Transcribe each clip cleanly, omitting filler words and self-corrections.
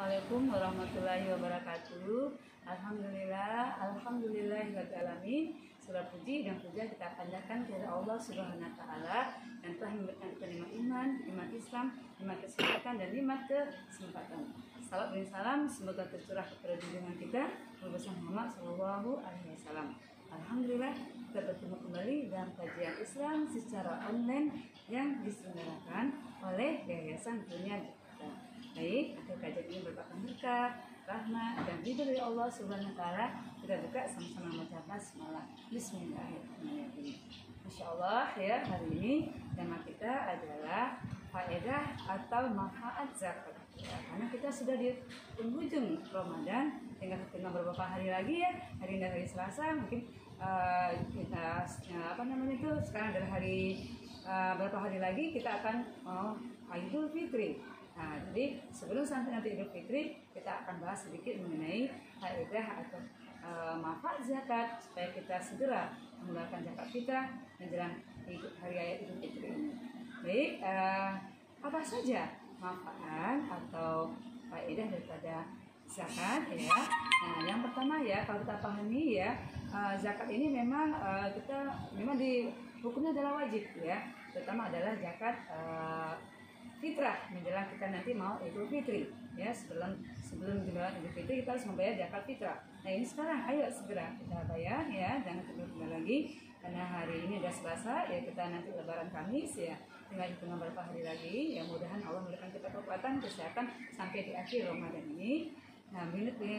Assalamualaikum warahmatullahi wabarakatuh. Alhamdulillahirabbil alamin. Segala puji dan puja kita panjatkan kepada Allah Subhanahu wa taala yang telah memberikan kita nikmat iman Islam, nikmat kesehatan dan nikmat kesempatan. Salam dan salam semoga tercurah kepada junjungan kita Nabi Muhammad sallallahu alaihi wasallam. Alhamdulillah kita bertemu kembali dalam kajian Islam secara online yang diselenggarakan oleh Yayasan Dunia Jakarta. Baik, akhir kajian ini merupakan berkah, rahmat, dan ridho dari Allah Subhanahu wa taala. Kita buka sama-sama membaca basmalah. Bismillahirrahmanirrahim. Insyaallah ya, hari ini tema kita adalah faedah atau manfaat zakat. Ya, karena kita sudah di penghujung Ramadan, tinggal beberapa hari lagi ya. Hari ini hari Selasa, mungkin kita sekarang adalah hari beberapa hari lagi kita akan Idul Fitri. Nah, jadi sebelum sampai nanti Idul Fitri, kita akan bahas sedikit mengenai faedah atau manfaat zakat supaya kita segera mengeluarkan zakat fitrah menjelang hari raya Idul Fitri ini. Baik, apa saja manfaat atau faedah daripada zakat ya? Nah, yang pertama ya, kalau kita pahami ya, zakat ini memang di hukumnya adalah wajib ya. Terutama adalah zakat fitrah menjelang kita nanti mau Idul Fitri ya, sebelum menjelang Idul Fitri kita harus membayar zakat fitrah. Nah, ini sekarang ayo segera kita bayar ya, jangan tunda lagi karena hari ini udah Selasa ya, kita nanti Lebaran Kamis ya, tinggal hitung beberapa hari lagi ya, mudahan Allah memberikan kita kekuatan kesehatan sampai di akhir Ramadan ini. Nah,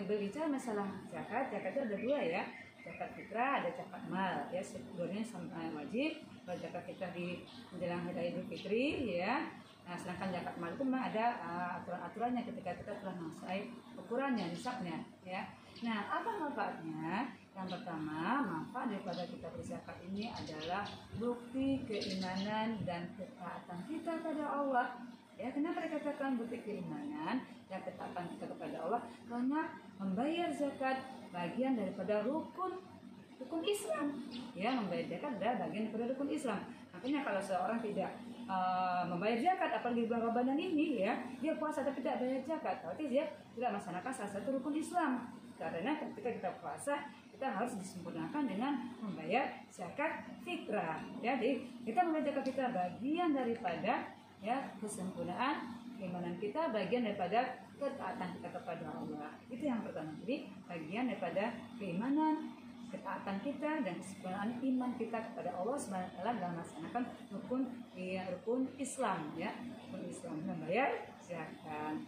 berbicara masalah zakat itu ada dua ya, zakat fitrah, ada zakat mal ya, sebenarnya sama wajib. Kalau zakat fitrah di menjelang hari Idul Fitri ya. Nah, sedangkan zakat mal itu memang ada aturan-aturannya ketika kita telah mencapai ukurannya, nisabnya ya. Nah, apa manfaatnya? Yang pertama, manfaat daripada kita berzakat ini adalah bukti keimanan dan ketaatan kita pada Allah. Ya, kenapa dikatakan bukti keimanan dan ketaatan kita kepada Allah? Karena membayar zakat bagian daripada rukun Islam. Ya, membayar zakat adalah bagian daripada rukun Islam. Makanya kalau seorang tidak membayar zakat, apalagi di bulan Ramadan ini ya, dia puasa tapi tidak bayar zakat, berarti dia tidak melaksanakan salah satu rukun Islam. Karena ketika kita puasa, kita harus disempurnakan dengan membayar zakat fitrah. Jadi kita membayar zakat fitrah bagian daripada ya kesempurnaan keimanan kita, bagian daripada ketaatan kita kepada Allah. Itu yang pertama. Jadi bagian daripada keimanan, ketaatan kita dan kesempurnaan iman kita kepada Allah Subhanahu wa taala dalam melaksanakan rukun Islam ya, rukun Islam membayar zakat.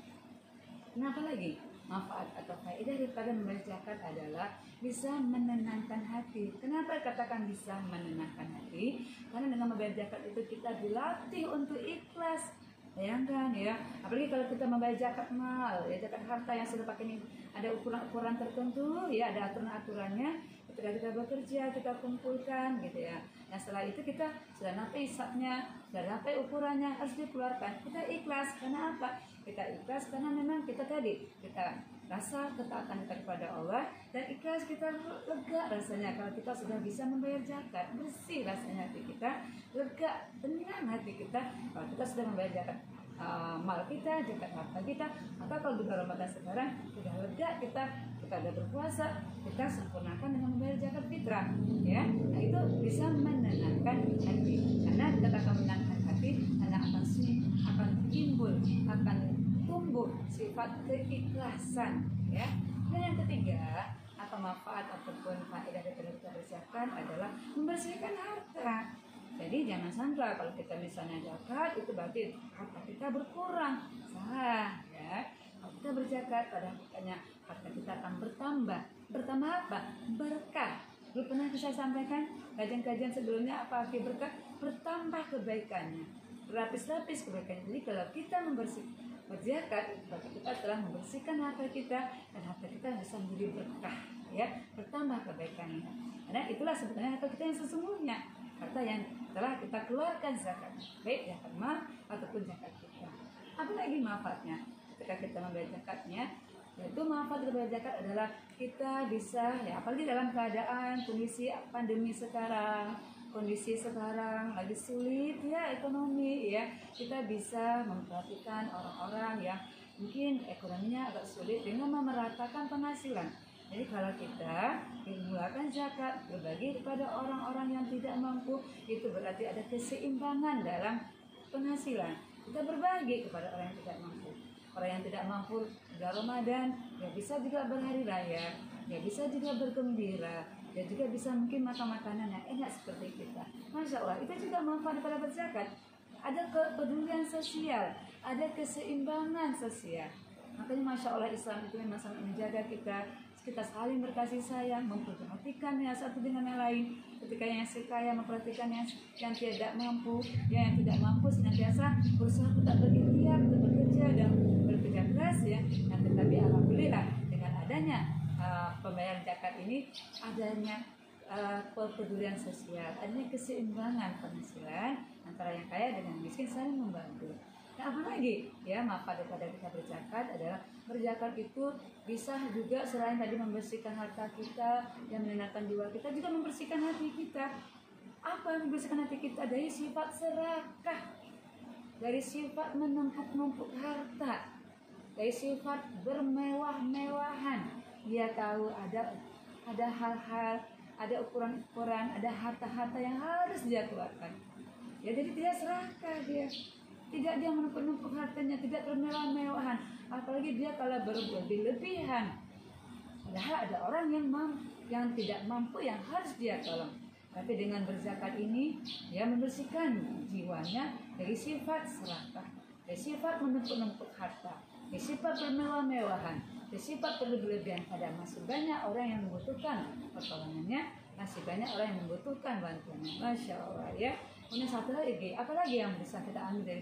Kenapa lagi? Manfaat atau faedah daripada membayar zakat adalah bisa menenangkan hati. Kenapa katakan bisa menenangkan hati? Karena dengan membayar zakat itu kita dilatih untuk ikhlas. Bayangkan ya, apalagi kalau kita membayar zakat mal, ya zakat harta yang sudah pakai ini ada ukuran tertentu, ya ada aturannya. Ketika kita bekerja, kita kumpulkan gitu ya. Nah, setelah itu kita sudah napai hisabnya, sudah napai ukurannya, harus dikeluarkan. Kita ikhlas, karena apa? Kita ikhlas karena memang kita rasa ketaatan kita kepada Allah, dan ikhlas kita lega rasanya kalau kita sudah bisa membayar zakat, bersih rasanya hati kita, lega, tenang hati kita kalau kita sudah membayar zakat mal kita, zakat harta kita. Maka kalau di Ramadan sekarang sudah lega kita sudah berpuasa, kita sempurnakan dengan membayar zakat fitrah ya. Nah, itu bisa menenangkan hati, karena kita akan menenangkan hati, karena akan timbul, akan tumbuh sifat keikhlasan ya. Dan yang ketiga, apa manfaat ataupun faedah dari kita berzakat adalah membersihkan harta. Jadi jangan sangka kalau kita misalnya zakat itu berarti harta kita berkurang. Salah ya. Kalau kita berzakat, pada hakikatnya harta kita akan bertambah. Bertambah apa? Berkah. Dulu pernah saya sampaikan kajian-kajian sebelumnya, apa arti berkah? Bertambah kebaikannya, berlapis-lapis kebaikannya. Jadi kalau kita berzakat, berarti kita telah membersihkan harta kita, dan harta kita bisa menjadi berkah ya, bertambah kebaikannya. Karena itulah sebenarnya harta kita yang sesungguhnya, harta yang telah kita keluarkan zakat, baik zakat mal ataupun zakat fitrah. Apa lagi manfaatnya ketika kita membayar zakatnya? Yaitu manfaat dari zakat adalah kita bisa ya, apalagi dalam keadaan kondisi pandemi sekarang, kondisi sekarang lagi sulit ya ekonomi ya, kita bisa memperhatikan orang-orang yang mungkin ekonominya agak sulit dengan memeratakan penghasilan. Jadi kalau kita mengeluarkan zakat, berbagi kepada orang-orang yang tidak mampu, itu berarti ada keseimbangan dalam penghasilan. Kita berbagi kepada orang yang tidak mampu. Orang yang tidak mampu di Ramadan, ya bisa juga berhari raya, ya bisa juga bergembira, ya juga bisa mungkin makan makanan yang enak seperti kita. Masya Allah, itu juga manfaat daripada berzakat. Ada kepedulian sosial, ada keseimbangan sosial. Makanya Masya Allah, Islam itu memang sangat menjaga kita saling berkasih sayang, memperhatikan yang satu dengan yang lain. Ketika yang si kaya memperhatikan yang tidak mampu, yang tidak mampu senantiasa berusaha tetap berikhtiar, tetap bekerja dan bekerja keras ya. Dan tetapi alhamdulillah dengan adanya pembayaran zakat ini, adanya kepedulian sosial, adanya keseimbangan penghasilan antara yang kaya dengan miskin saling membantu. Nah, apalagi ya manfaat daripada kita berzakat adalah berzakat itu bisa juga selain tadi membersihkan harta kita, yang menenangkan jiwa kita, juga membersihkan hati kita. Apa yang membersihkan hati kita? Dari sifat serakah, dari sifat menumpuk-numpuk harta, dari sifat bermewah-mewahan. Dia tahu ada hal-hal, ada ukuran-ukuran, ada harta-harta yang harus dia keluarkan. Ya, jadi tidak serakah dia. Tidak dia menumpuk-numpuk hartanya, tidak bermewah-mewahan. Apalagi dia kalau berlebih-lebihan. Padahal ada orang yang tidak mampu yang harus dia tolong. Tapi dengan berzakat ini, dia membersihkan jiwanya dari sifat serakah, dari sifat menumpuk-numpuk harta, dari sifat bermewah-mewahan, dari sifat berlebihan. Ada masih banyak orang yang membutuhkan pertolongannya, masih banyak orang yang membutuhkan bantuannya. Masya Allah ya. Kemudian satu lagi, apalagi yang bisa kita ambil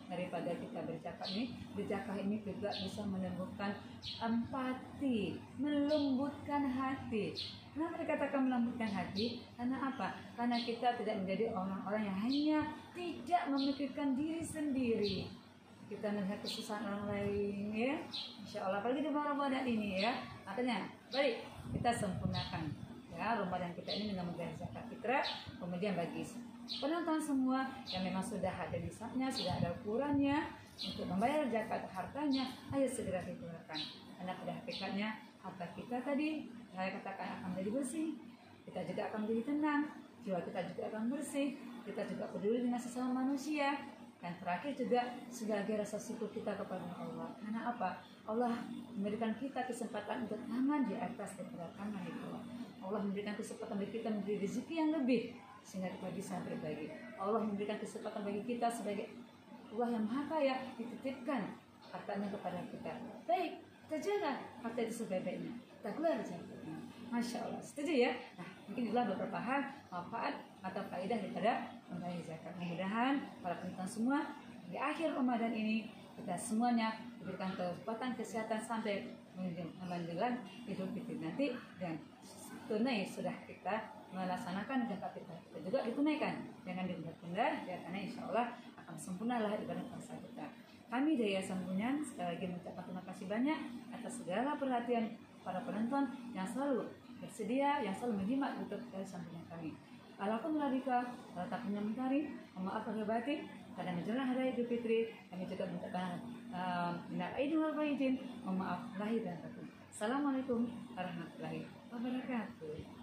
daripada kita berzakat ini? Berzakat ini juga bisa menumbuhkan empati, melembutkan hati. Kenapa dikatakan melembutkan hati? Karena apa? Karena kita tidak menjadi orang-orang yang hanya tidak memikirkan diri sendiri. Kita melihat kesusahan orang lain ya. Insya Allah, apalagi di bulan Ramadan ini ya. Makanya, baik kita sempurnakan ya Ramadan kita ini dengan membayar zakat fitrah. Kemudian bagi penonton semua yang memang sudah ada nisabnya, sudah ada ukurannya untuk membayar zakat hartanya, ayo segera dikeluarkan. Karena pada hakikatnya harta kita tadi saya katakan akan menjadi bersih, kita juga akan menjadi tenang, jiwa kita juga akan bersih, kita juga peduli dengan sesama manusia, dan terakhir juga sebagai rasa syukur kita kepada Allah. Karena apa? Allah memberikan kita kesempatan untuk tangan di atas daripada tangan itu. Allah memberikan kesempatan bagi kita memberi rezeki yang lebih sehingga kita bisa berbagi. Allah memberikan kesempatan bagi kita sebagai Allah yang Maha Kaya, dititipkan hartanya kepada kita. Baik, kita jaga harta itu sebaik-baiknya. Kita keluar zakatnya. Masya Allah. Setuju ya? Nah, mungkin itulah beberapa hal manfaat atau faedah daripada membayar zakat. Mudah-mudahan para penonton semua di akhir Ramadan ini kita semuanya diberikan kekuatan kesehatan sampai menjelang Idul Fitri nanti, dan tunai sudah kita melaksanakan zakat kita juga ditunaikan, jangan ditunda-tunda ya, karena insya Allah akan sempurnalah ibadah puasa kita. Kami dari Yayasan Bunyan sekali lagi mengucapkan terima kasih banyak atas segala perhatian para penonton yang selalu bersedia, yang selalu menyimak YouTube Yayasan Bunyan kami. Alhamdulillah bika, kalau tak punya mentari, maaf lahir batin. Pada menjelang hari Idul Fitri, kami juga mengucapkan minal aidin wal faizin, mohon maaf lahir dan batin. Assalamualaikum warahmatullahi wabarakatuh.